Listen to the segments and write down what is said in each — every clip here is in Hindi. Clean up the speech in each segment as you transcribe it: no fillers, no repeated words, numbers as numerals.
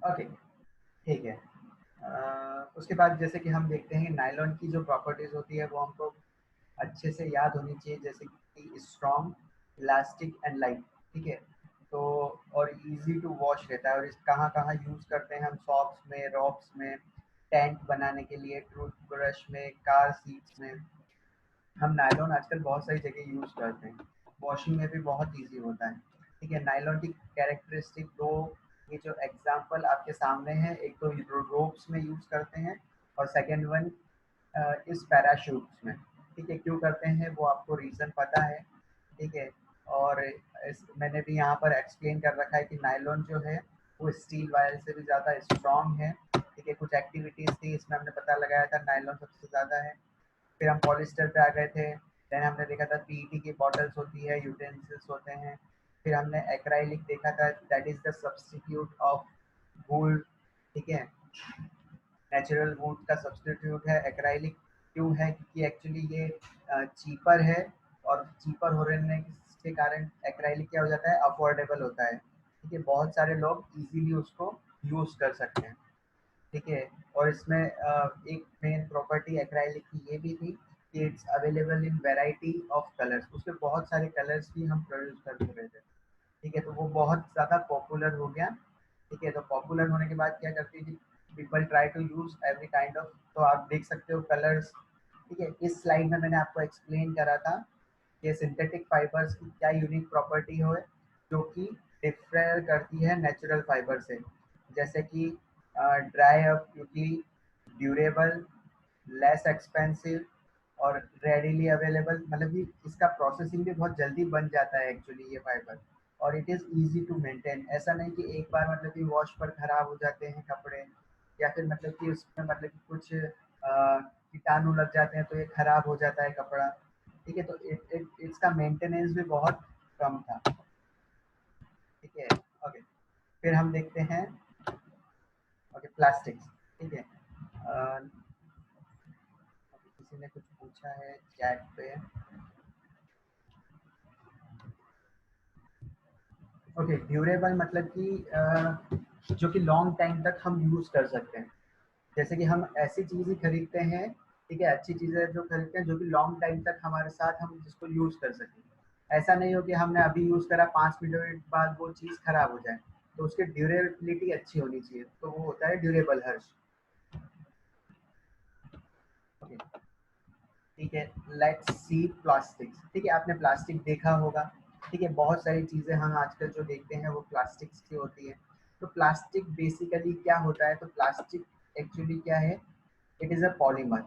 ओके, ठीक है। उसके बाद जैसे कि हम देखते हैं नायलॉन की जो प्रॉपर्टीज होती है वो हमको अच्छे से याद होनी चाहिए, जैसे कि स्ट्रॉन्ग, इलास्टिक एंड लाइट। ठीक है, तो और इजी टू वॉश रहता है। और इस कहाँ कहाँ यूज़ करते हैं हम? सॉक्स में, रॉक्स में, टेंट बनाने के लिए, टूथ ब्रश में, कार सीट्स में। हम नायलॉन आजकल बहुत सारी जगह यूज़ करते हैं। वॉशिंग में भी बहुत इजी होता है। ठीक है, नायलॉन की कैरेक्टरिस्टिक दो, ये जो एग्जांपल आपके सामने है, एक तो रोप्स में यूज़ करते हैं और सेकंड वन इस पैराशूट्स में। ठीक है, क्यों करते हैं वो आपको रीज़न पता है। ठीक है, और मैंने भी यहाँ पर एक्सप्लेन कर रखा है कि नायलॉन जो है वो स्टील वायर से भी ज़्यादा स्ट्रॉन्ग है। ठीक है, कुछ एक्टिविटीज़ थी इसमें हमने पता लगाया था नायलॉन सबसे ज़्यादा है। फिर हम पॉलिस्टर पे आ गए थे। देन हमने देखा था पीईटी की बॉटल्स होती है, यूटेंसिल्स होते हैं। फिर हमने एक्राइलिक देखा था, that is the substitute of would. ठीक है, नेचुरल वुड का सब्स्टिट्यूट है एक्राइलिक। क्यों है? क्योंकि एक्चुअली ये चीपर है, और चीपर होने के कारण एक्राइलिक क्या हो जाता है, अफोर्डेबल होता है। ठीक है, बहुत सारे लोग इजीली उसको यूज़ कर सकते हैं। ठीक है, और इसमें एक मेन प्रॉपर्टी एक्राइलिक की ये भी थी कि it's available in variety of colours. उसके बहुत सारे कलर्स भी हम प्रोड्यूस कर रहे थे। ठीक है, तो वो बहुत ज़्यादा पॉपुलर हो गया। ठीक है, तो पॉपुलर होने के बाद क्या करती थी, people try to use every kind of. तो आप देख सकते हो कलर्स। ठीक है, इस स्लाइड में मैंने आपको एक्सप्लेन करा था कि सिंथेटिक फाइबर्स की क्या यूनिक प्रॉपर्टी है जो कि डिफर करती है नेचुरल फाइबर से। जैसे कि ड्राई अप क्योंकि ड्यूरेबल, लेस एक्सपेंसिव और रेडीली अवेलेबल। मतलब कि इसका प्रोसेसिंग भी बहुत जल्दी बन जाता है एक्चुअली ये फाइबर। और it is easy to maintain. ऐसा नहीं कि एक बार मतलब कि वॉश पर खराब हो जाते हैं कपड़े, या फिर मतलब कि उसमें मतलब कि कुछ कीटाणु लग जाते हैं तो ये खराब हो जाता है कपड़ा। ठीक है, तो इसका मेंटेनेंस भी बहुत कम था। ठीक है, ओके। फिर हम देखते हैं, ओके, प्लास्टिक्स। ठीक है, किसी ने कुछ पूछा है चैट पे। ओके, ड्यूरेबल मतलब कि जो कि लॉन्ग टाइम तक हम यूज़ कर सकते हैं। जैसे कि हम ऐसी चीज़ ही खरीदते हैं, ठीक है, अच्छी चीज़ें जो खरीदते हैं जो कि लॉन्ग टाइम तक हमारे साथ हम जिसको यूज़ कर सकें। ऐसा नहीं हो कि हमने अभी यूज़ करा, 5 मिनट बाद वो चीज़ खराब हो जाए। तो उसकी ड्यूरेबिलिटी अच्छी होनी चाहिए, तो वो होता है ड्यूरेबल हर्ष। ओके, ठीक है, लेट्स सी प्लास्टिक्स। ठीक है, आपने प्लास्टिक देखा होगा। ठीक है, बहुत सारी चीज़ें हम आजकल जो देखते हैं वो प्लास्टिक्स की होती है। तो प्लास्टिक बेसिकली क्या होता है? तो प्लास्टिक एक्चुअली क्या है, इट इज़ अ पॉलीमर।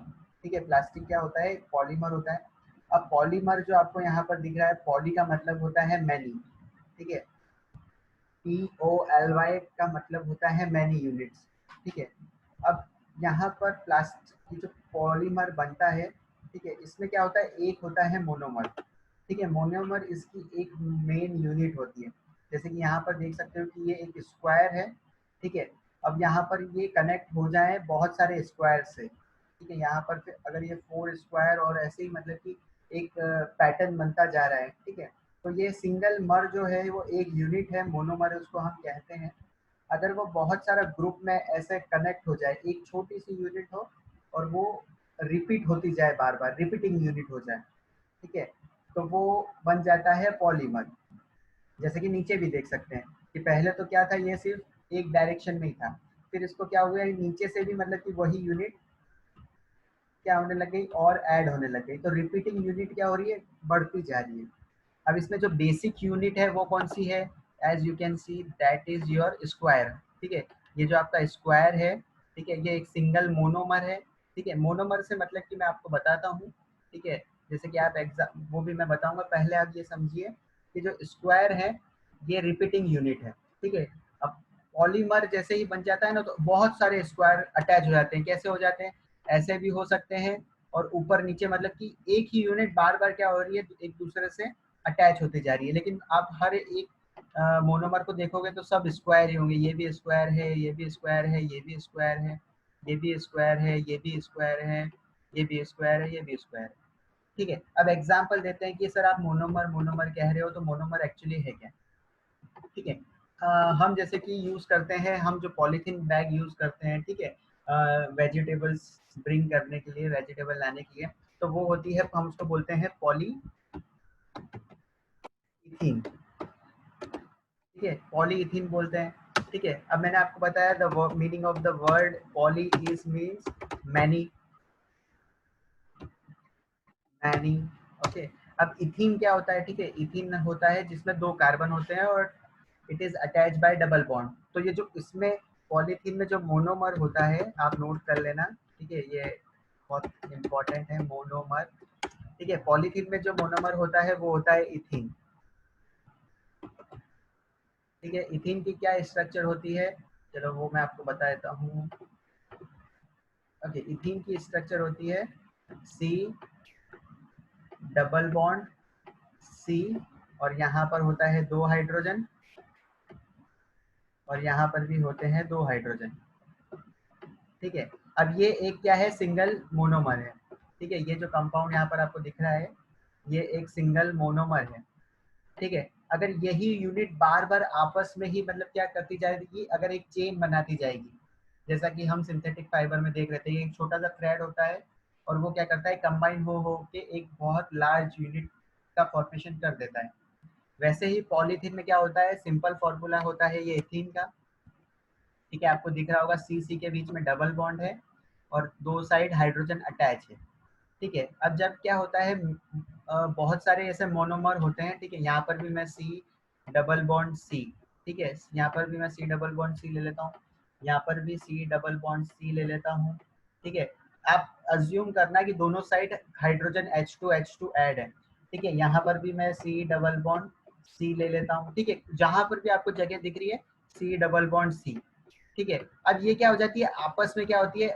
ठीक है, प्लास्टिक क्या होता है? पॉलीमर होता है। अब पॉलीमर जो आपको यहाँ पर दिख रहा है, पॉली का मतलब होता है मैनी। ठीक है, POLY का मतलब होता है मैनी यूनिट्स। ठीक है, अब यहाँ पर प्लास्टिक जो पॉलीमर बनता है, ठीक है, इसमें क्या होता है, एक होता है मोनोमर। ठीक है, मोनोमर इसकी एक मेन यूनिट होती है। जैसे कि यहाँ पर देख सकते हो कि ये एक स्क्वायर है। ठीक है, अब यहाँ पर ये कनेक्ट हो जाए बहुत सारे स्क्वायर से। ठीक है, यहाँ पर फिर अगर ये 4 स्क्वायर और ऐसे ही मतलब कि एक पैटर्न बनता जा रहा है। ठीक है, तो ये सिंगल मर जो है वो एक यूनिट है, मोनोमर उसको हम कहते हैं। अगर वो बहुत सारा ग्रुप में ऐसे कनेक्ट हो जाए, एक छोटी सी यूनिट हो और वो रिपीट होती जाए, बार बार रिपीटिंग यूनिट हो जाए। ठीक है, तो वो बन जाता है पॉलीमर। जैसे कि नीचे भी देख सकते हैं कि पहले तो क्या था, ये सिर्फ एक डायरेक्शन में ही था। फिर इसको क्या हुआ, नीचे से भी मतलब कि वही यूनिट क्या होने लग गई, और ऐड होने लग गई। तो रिपीटिंग यूनिट क्या हो रही है, बढ़ती जा रही है। अब इसमें जो बेसिक यूनिट है वो कौन सी है? As you can see that is your square. ठीक है, ये जो आपका स्क्वायर है, ठीक है, ये एक सिंगल मोनोमर है। ठीक है, मोनोमर से मतलब कि मैं आपको बताता हूँ। ठीक है, जैसे कि आप एग्जाम वो भी मैं बताऊंगा, पहले आप ये समझिए कि जो स्क्वायर है ये रिपीटिंग यूनिट है। ठीक है, अब पॉलीमर जैसे ही बन जाता है ना, तो बहुत सारे स्क्वायर अटैच हो जाते हैं। कैसे हो जाते हैं? ऐसे भी हो सकते हैं, और ऊपर नीचे मतलब कि एक ही यूनिट बार बार क्या हो रही है, एक दूसरे से अटैच होती जा रही है। लेकिन आप हर एक मोनोमर को देखोगे तो सब स्क्वायर ही होंगे। ये भी स्क्वायर है, ये भी स्क्वायर है, ये भी स्क्वायर है, ये भी स्क्वायर है, ये भी स्क्वायर है, ये भी स्क्वायर है, ये भी स्क्वायर है। ठीक है, अब एग्जांपल देते हैं कि सर आप मोनोमर मोनोमर कह रहे हो, तो मोनोमर एक्चुअली है क्या? ठीक है, हम जैसे कि यूज करते हैं, हम जो पॉलीथीन बैग यूज करते हैं, ठीक है, वेजिटेबल्स ब्रिंग करने के लिए, वेजिटेबल लाने के लिए, तो वो होती है, हम उसको बोलते हैं पॉलीथीन, ठीक है, पॉलीइथीन बोलते हैं, ठीक है। अब मैंने आपको बताया the meaning of the word poly is means many, many, okay. अब इथीन क्या होता है, ठीक है, इथीन होता है जिसमें 2 कार्बन होते हैं और it is attach bye double bond. तो ये जो इसमें पॉलीथीन में जो मोनोमर होता है, आप नोट कर लेना, ठीक है, ये बहुत इंपॉर्टेंट है, मोनोमर, ठीक है। पॉलीथीन में जो मोनोमर होता है वो होता है इथीन, ठीक है। इथीन की क्या स्ट्रक्चर होती है, चलो वो मैं आपको बता देता हूँ। ओके, इथीन की स्ट्रक्चर होती है सी डबल बॉन्ड सी, और यहाँ पर होता है 2 हाइड्रोजन, और यहाँ पर भी होते हैं 2 हाइड्रोजन, ठीक है। अब ये एक क्या है, सिंगल मोनोमर है, ठीक है। ये जो कंपाउंड यहाँ पर आपको दिख रहा है, ये एक सिंगल मोनोमर है, ठीक है। अगर यही यूनिट बार बार आपस में ही मतलब क्या करती जाएगी, अगर एक चेन बनाती जाएगी, जैसा कि हम सिंथेटिक फाइबर में देख रहे थे, ये एक छोटा सा थ्रेड होता है और वो क्या करता है, कंबाइन हो के एक बहुत लार्ज यूनिट का फॉर्मेशन कर देता है। वैसे ही पॉलीथीन में क्या होता है, सिंपल फॉर्मूला होता है ये एथीन का, ठीक है। आपको दिख रहा होगा सी सी के बीच में डबल बॉन्ड है और 2 साइड हाइड्रोजन अटैच है, ठीक है। अब जब क्या होता है, बहुत सारे ऐसे मोनोमर होते हैं, ठीक है। यहाँ पर भी मैं सी डबल बॉन्ड सी, ठीक है, यहाँ पर भी मैं सी डबल बॉन्ड सी ले लेता हूँ, यहाँ पर भी सी डबल बॉन्ड सी ले लेता हूँ, ठीक है। आप अज्यूम करना कि दोनों साइड हाइड्रोजन H2 ऐड है, ठीक है। यहाँ पर भी मैं सी डबल बॉन्ड सी ले लेता हूँ, ठीक है। जहाँ पर भी आपको जगह दिख रही है सी डबल बॉन्ड सी, ठीक है। अब ये क्या हो जाती है, आपस में क्या होती है,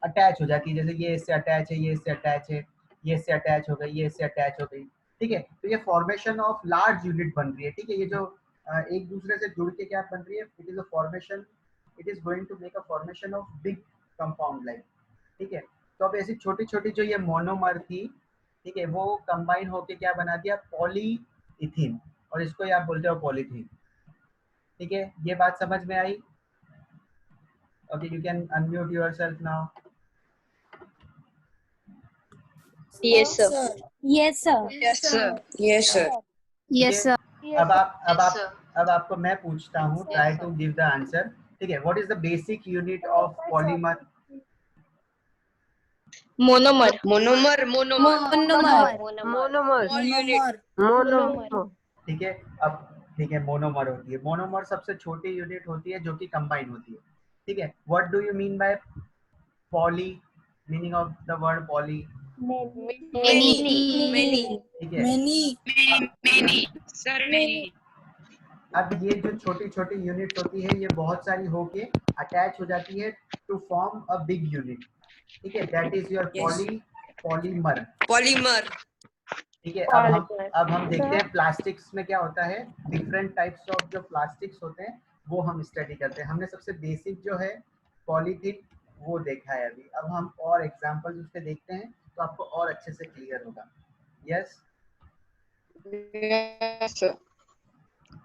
अटैच हो जाती है, जैसे ये इससे अटैच है, ये इससे अटैच है, ये इससे अटैच हो गई, ये इससे अटैच हो गई, ठीक है। तो ये फॉर्मेशन ऑफ लार्ज यूनिट बन रही है, ठीक है। ये जो एक दूसरे से जुड़ के क्या बन रही है, it is a formation, it is going to make a formation of big compound like, ठीक है। तो अब ऐसी छोटी छोटी जो ये मोनोमर थी, ठीक है, वो कंबाइन होके क्या बना दिया, पॉली इथीन, और इसको ही आप बोलते हो पॉलीथीन, ठीक है। ये बात समझ में आई? Okay, you can unmute yourself now. Yes, sir. Yes, sir. Yes, sir. Yes, sir. ठीक Yes, है। sir. अब आप अब Yes, आप sir. अब आपको मैं पूछता हूँ, try to give the answer, ठीक है। What is the basic unit of polymer? Monomer. Monomer. Monomer. Monomer. Monomer. Small unit. Monomer. ठीक है। अब ठीक है, मोनोमर होती है, मोनोमर सबसे छोटी यूनिट होती है जो कि कंबाइन होती है, ठीक है। What do you mean by poly, meaning of the word poly? Many. Many. ठीक है। Many. Sir, many. अब ये जो छोटी छोटी यूनिट्स होती है, ये बहुत सारी होके अटैच हो जाती है to form a big unit, ठीक है। That is your Yes. Polymer, Polymer. ठीक है। अब हम देखते हैं प्लास्टिक्स में क्या होता है, डिफरेंट टाइप्स ऑफ जो प्लास्टिक्स होते हैं वो हम स्टडी करते हैं। हमने सबसे बेसिक जो है पॉलीथीन वो देखा है अभी, अब हम और एग्जांपल्स उसके देखते हैं तो आपको और अच्छे से क्लियर होगा। Yes, Yes, sir.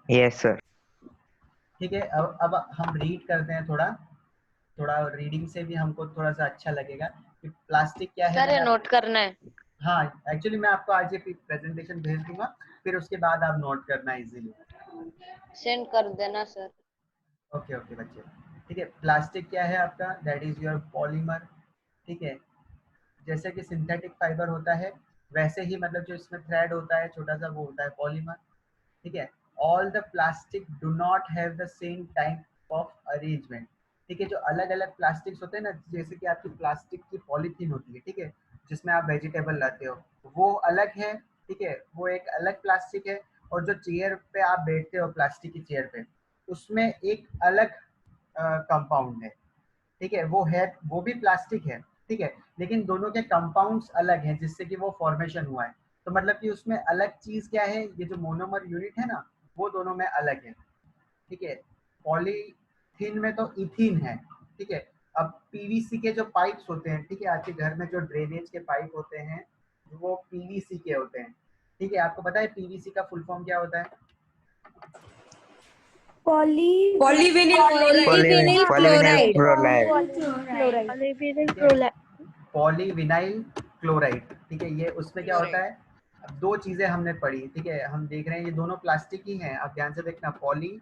Yes, sir. ठीक है। अब हम रीड करते हैं, थोड़ा थोड़ा रीडिंग से भी हमको थोड़ा सा अच्छा लगेगा कि प्लास्टिक क्या है। सर ये नोट करना है। हाँ, एक्चुअली मैं आपको आज ये प्रेजेंटेशन भेज दूंगा, फिर उसके बाद आप नोट करना इजीली। सेंड कर देना सर। ओके ओके बच्चे, ठीक है। प्लास्टिक क्या है आपका, दैट इज योर पॉलीमर, ठीक है। जैसे कि सिंथेटिक फाइबर होता है, वैसे ही मतलब जो इसमें थ्रेड होता है छोटा सा, वो होता है पॉलीमर, ठीक है। All the plastic do not have the same type of arrangement, ठीक है। जो अलग अलग प्लास्टिक्स होते हैं ना, जैसे कि आपकी प्लास्टिक की पॉलीथीन होती है, ठीक है, जिसमें आप वेजिटेबल लाते हो, वो अलग है, ठीक है, वो एक अलग प्लास्टिक है। और जो चेयर पे आप बैठते हो प्लास्टिक की चेयर पे, उसमें एक अलग कंपाउंड है, ठीक है, वो है, वो भी प्लास्टिक है, ठीक है, लेकिन दोनों के कंपाउंड्स अलग हैं जिससे कि वो फॉर्मेशन हुआ है। तो मतलब कि उसमें अलग चीज क्या है, ये जो मोनोमर यूनिट है ना, वो दोनों में अलग है, ठीक है। पॉलीथीन में तो इथीन है, ठीक है। अब पीवीसी के जो पाइप्स होते हैं, ठीक है, आपके घर में जो ड्रेनेज के पाइप होते हैं वो पीवीसी के होते हैं, ठीक है। आपको पता है पीवीसी का फुल फॉर्म क्या होता है? Polyvinyl Polyvinyl chloride. chloride. Polyvinyl chloride. ठीक है, ये उसमें क्या होता Chloride. है, अब दो चीजें हमने पढ़ी। ठीक है, हम देख रहे हैं ये दोनों प्लास्टिक ही हैं। अब ध्यान से देखना, पॉली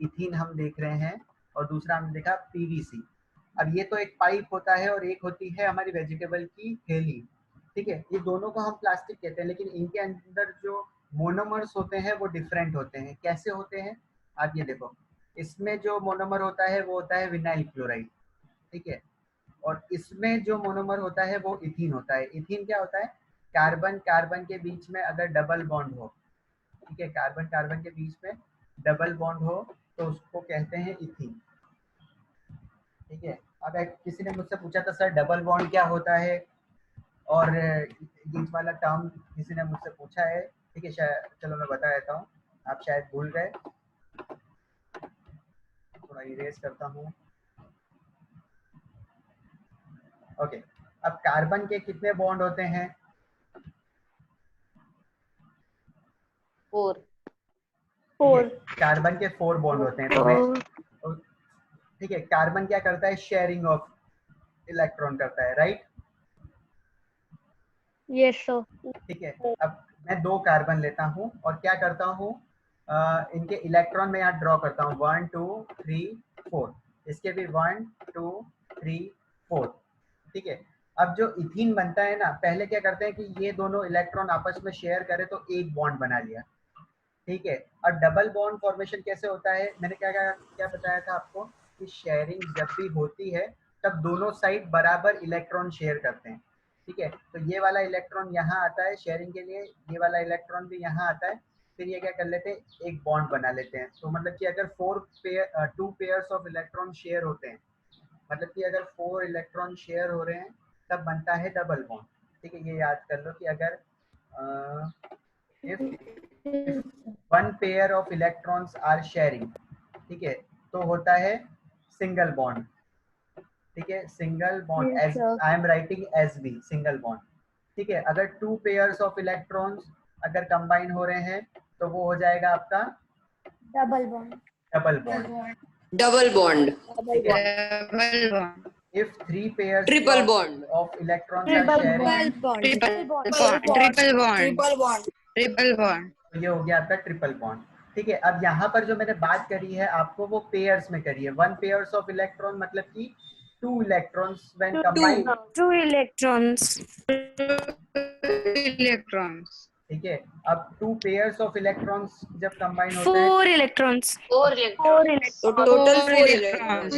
इथीन हम देख रहे हैं और दूसरा हमने देखा पीवीसी। अब ये तो एक पाइप होता है और एक होती है हमारी वेजिटेबल की थैली। ठीक है, ये दोनों को हम प्लास्टिक कहते हैं, लेकिन इनके अंदर जो मोनोमर्स होते हैं वो डिफरेंट होते हैं। कैसे होते हैं, आप ये देखो, इसमें जो मोनोमर होता है वो होता है विनाइल क्लोराइड। ठीक है, और इसमें जो मोनोमर होता है वो इथीन होता है। इथीन क्या होता है, कार्बन कार्बन के बीच में अगर डबल बॉन्ड हो, ठीक है, कार्बन कार्बन के बीच में डबल बॉन्ड हो तो उसको कहते हैं इथीन। ठीक है, अब किसी ने मुझसे पूछा था सर डबल बॉन्ड क्या होता है, और बीच वाला टर्म किसी ने मुझसे पूछा है। ठीक है, शायद चलो मैं बता देता हूँ, आप शायद भूल गए, थोड़ा इरेज करता हूँ। ओके, अब कार्बन के कितने बॉन्ड होते हैं, 4. कार्बन के 4 बॉन्ड होते हैं। तो ठीक है, कार्बन क्या करता है, शेयरिंग ऑफ इलेक्ट्रॉन करता है, राइट। Yes, sir. ठीक है, अब मैं 2 कार्बन लेता हूँ और क्या करता हूँ, इनके इलेक्ट्रॉन में यहाँ ड्रॉ करता हूँ 1 2 3 4, इसके भी 1 2 3 4। ठीक है, अब जो इथीन बनता है ना, पहले क्या करते हैं कि ये दोनों इलेक्ट्रॉन आपस में शेयर करें तो एक बॉन्ड बना लिया। ठीक है, और डबल बॉन्ड फॉर्मेशन कैसे होता है, मैंने क्या क्या क्या बताया था आपको कि शेयरिंग जब भी होती है तब दोनों साइड बराबर इलेक्ट्रॉन शेयर करते हैं। ठीक है, तो ये वाला इलेक्ट्रॉन यहाँ आता है शेयरिंग के लिए, ये वाला इलेक्ट्रॉन भी यहाँ आता है, फिर ये क्या कर लेते हैं, एक बॉन्ड बना लेते हैं। तो मतलब कि अगर 2 पेयर्स ऑफ इलेक्ट्रॉन शेयर होते हैं, मतलब कि अगर 4 इलेक्ट्रॉन शेयर हो रहे हैं तब बनता है डबल बॉन्ड। ठीक है, ये याद कर लो कि अगर if one pair of electrons are sharing, ठीक है, तो होता है सिंगल बॉन्ड। ठीक है, single bond, Yes, as sir. I am writing S B, single bond. ठीक है, अगर 2 पेयर्स ऑफ इलेक्ट्रॉन्स अगर कंबाइन हो रहे हैं तो वो हो जाएगा आपका Double bond. Double bond. Double bond. ठीक है, Double bond. if 3 pairs Triple bond. of electrons are Triple sharing, bond. Triple bond. Triple bond. Triple bond. तो ये हो गया आपका ट्रिपल बॉन्ड। ठीक है, अब यहाँ पर जो मैंने बात करी है आपको वो पेयर्स में करी है। 1 पेयर्स ऑफ इलेक्ट्रॉन मतलब कि 2 electrons when combined. 2 electrons. Electrons. ठीक है, अब 2 पेयर्स ऑफ इलेक्ट्रॉन्स जब कंबाइन होते हैं, 4 electrons. 4 4 electrons. So electrons. total 4 electrons.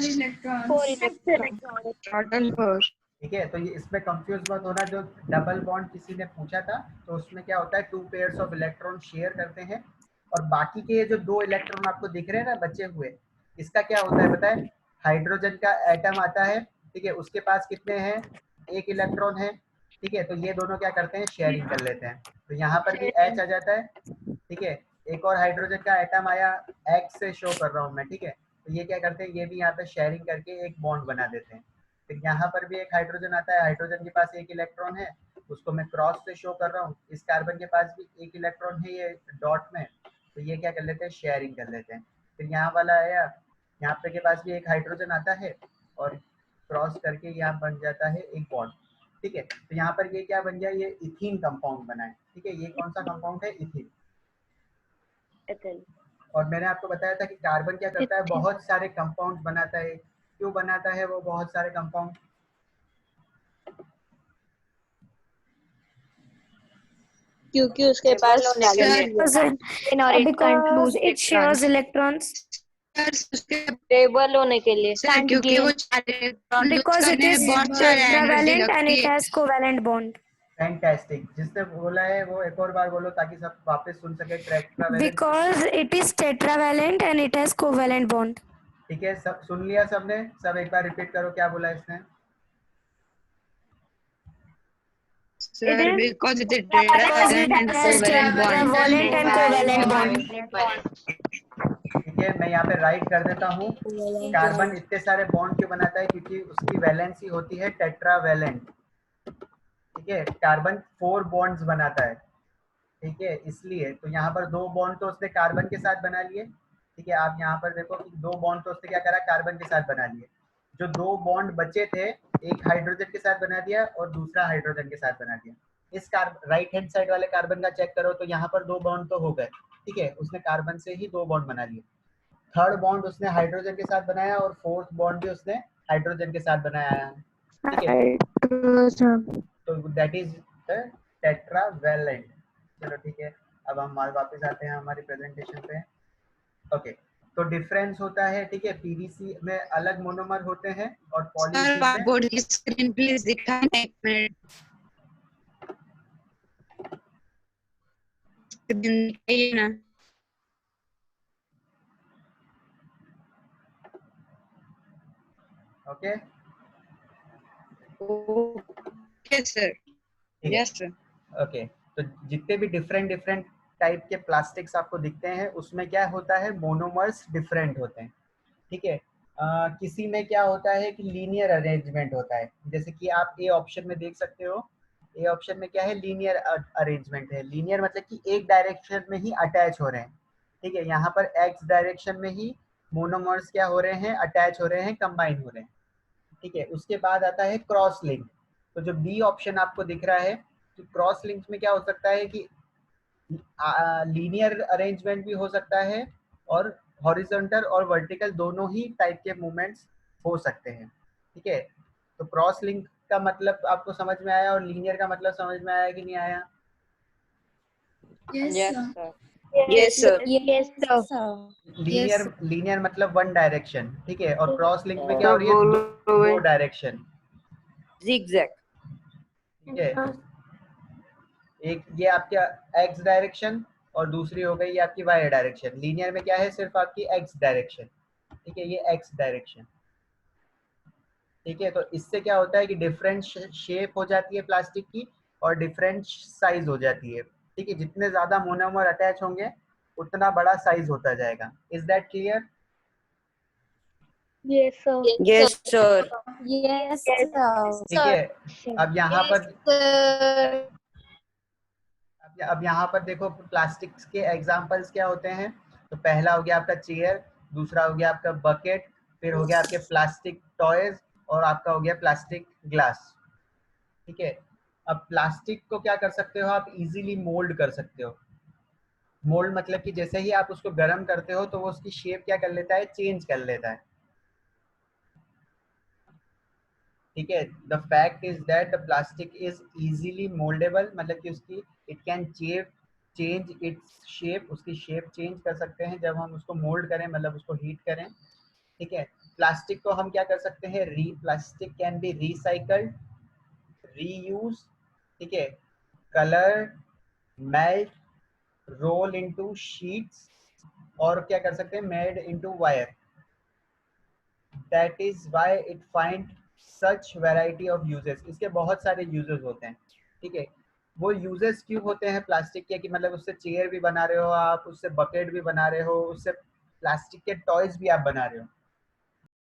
4 electrons. Total 4. ठीक है, तो ये इसमें कंफ्यूज मत होना। जो डबल बॉन्ड किसी ने पूछा था तो उसमें क्या होता है, 2 पेयर्स ऑफ इलेक्ट्रॉन शेयर करते हैं और बाकी के जो 2 इलेक्ट्रॉन आपको दिख रहे हैं ना बचे हुए, इसका क्या होता है पता है, हाइड्रोजन का एटम आता है। ठीक है, उसके पास कितने हैं, 1 इलेक्ट्रॉन है। ठीक है, तो ये दोनों क्या करते हैं, शेयरिंग कर लेते हैं। तो यहाँ पर भी H आ जाता है। ठीक है, एक और हाइड्रोजन का एटम आया, X से शो कर रहा हूँ मैं। ठीक है, तो ये क्या करते हैं, ये भी यहाँ पे शेयरिंग करके एक बॉन्ड बना देते हैं। फिर यहाँ पर भी एक हाइड्रोजन आता है, हाइड्रोजन के पास 1 इलेक्ट्रॉन है, उसको मैं क्रॉस से शो कर रहा हूँ। इस कार्बन के पास भी 1 इलेक्ट्रॉन है ये डॉट में, तो ये क्या कर लेते हैं, शेयरिंग कर लेते हैं। फिर यहाँ वाला आया, यहाँ पे के पास भी एक हाइड्रोजन आता है और क्रॉस करके यहाँ बन जाता है एक बॉन्ड। ठीक है, तो यहाँ पर ये क्या बन गया, ये इथीन कंपाउंड बना है। ठीक है, ये कौन सा कंपाउंड है, इथीन। Ethyl. और मैंने आपको बताया था कि कार्बन क्या करता है, बहुत सारे कंपाउंड बनाता है। क्यों बनाता है वो बहुत सारे कंपाउंड, क्योंकि उसके पास Because it shares electrons. Stable होने के लिए। सर क्योंकि वो 4 इलेक्ट्रॉन Because it is बहुत सारे एनर्जी tetravalent and लगती it है। has covalent bond. फैंटास्टिक, जिसने बोला है वो एक और बार बोलो ताकि सब वापस सुन सके। Tetravalent, Because it is tetravalent and it has covalent bond. ठीक है, सब सुन लिया सबने, सब एक बार रिपीट करो क्या बोला इसने। Sir, because it is Because it tetravalent and has tetravalent and covalent bond. ठीक है, मैं यहाँ पे राइट कर देता हूँ। कार्बन इतने सारे बॉन्ड क्यों बनाता है, क्योंकि उसकी वैलेंसी होती है टेट्रावेलेंट। ठीक है, कार्बन 4 बॉन्ड्स बनाता है। ठीक है, इसलिए तो यहाँ पर 2 बॉन्ड तो उसने कार्बन के साथ बना लिए। ठीक है, आप यहाँ पर देखो कि 2 बॉन्ड तो उसने क्या करा, कार्बन के साथ बना लिए। जो 2 बॉन्ड बचे थे, एक हाइड्रोजन के साथ बना दिया और दूसरा हाइड्रोजन के साथ बना दिया। इस राइट हैंड साइड वाले कार्बन का चेक करो तो यहाँ पर 2 बॉन्ड तो हो गए, ठीक है, उसने कार्बन से ही 2 बॉन्ड बना लिए। थर्ड बॉन्ड उसने हाइड्रोजन के साथ बनाया और फोर्थ बॉन्ड भी उसने हाइड्रोजन के साथ बनाया है, ठीक है, तो दैट इज द टेट्रावैलेंट। चलो ठीक है, अब हम वापस आते हैं हमारी प्रेजेंटेशन पे। ओके, तो डिफरेंस होता है, ठीक है, पीवीसी में अलग मोनोमर होते हैं और पॉलीथीन में बोर्ड की स्क्रीन प्लीज दिखाएं, एक मिनट। स्क्रीन दिखाइए ना। Okay okay sir, yes sir. Okay, तो जितने भी डिफरेंट डिफरेंट टाइप के प्लास्टिक्स आपको दिखते हैं उसमें क्या होता है, मोनोमर्स डिफरेंट होते हैं, ठीक है। किसी में क्या होता है कि लीनियर अरेंजमेंट होता है, जैसे कि आप ए ऑप्शन में देख सकते हो। ए ऑप्शन में क्या है, लीनियर अरेंजमेंट है। लीनियर मतलब कि एक डायरेक्शन में ही अटैच हो रहे हैं, ठीक है। यहाँ पर एक्स डायरेक्शन में ही मोनोमर्स क्या हो रहे हैं, अटैच हो रहे हैं, कंबाइन हो रहे हैं, ठीक है। उसके बाद आता है क्रॉस लिंक। तो जो बी ऑप्शन आपको दिख रहा है, तो क्रॉस लिंक में क्या हो सकता है कि लीनियर अरेंजमेंट भी हो सकता है और हॉरिजॉन्टल और वर्टिकल दोनों ही टाइप के मूवमेंट्स हो सकते हैं, ठीक है। तो क्रॉस लिंक का मतलब आपको समझ में आया और लीनियर का मतलब समझ में आया कि नहीं आया? Yes, sir. Yes sir. Yes, sir. Linear मतलब वन डायरेक्शन, ठीक है, और क्रॉस लिंक में क्या हो रही है, दो डायरेक्शन, zigzag। ठीक है। एक ये आपका एक्स डायरेक्शन और दूसरी हो गई आपकी वाई डायरेक्शन। लीनियर में क्या है, सिर्फ आपकी एक्स डायरेक्शन, ठीक है, ये एक्स डायरेक्शन, ठीक है। तो इससे क्या होता है कि डिफरेंट शेप हो जाती है प्लास्टिक की और डिफरेंट साइज हो जाती है, ठीक है। जितने ज्यादा मोनोमर अटैच होंगे उतना बड़ा साइज होता जाएगा। Is that clear? Yes, sir. Yes sir. Yes, sir. ठीक है। अब यहाँ पर अब यहाँ पर देखो प्लास्टिक्स के एग्जांपल्स क्या होते हैं। तो पहला हो गया आपका चेयर, दूसरा हो गया आपका बकेट, फिर हो गया आपके प्लास्टिक टॉयज और आपका हो गया प्लास्टिक ग्लास, ठीक है। अब प्लास्टिक को क्या कर सकते हो, आप इजीली मोल्ड कर सकते हो। मोल्ड मतलब कि जैसे ही आप उसको गर्म करते हो तो वो उसकी शेप क्या कर लेता है, चेंज कर लेता है, ठीक है। The fact is that the plastic is easily mouldable, मतलब कि उसकी it can change its shape, उसकी शेप चेंज कर सकते हैं जब हम उसको मोल्ड करें, मतलब उसको हीट करें, ठीक है। प्लास्टिक को हम क्या कर सकते हैं, plastic can be recycled, reuse, ठीक है, colour, melt, roll into sheets और क्या कर सकते हैं, made into wire. That is why it find such variety of uses. इसके बहुत सारे यूजेस होते हैं, ठीक है। वो यूजेस क्यों होते हैं प्लास्टिक के, कि मतलब उससे चेयर भी बना रहे हो आप, उससे बकेट भी बना रहे हो, उससे प्लास्टिक के टॉयज भी आप बना रहे हो,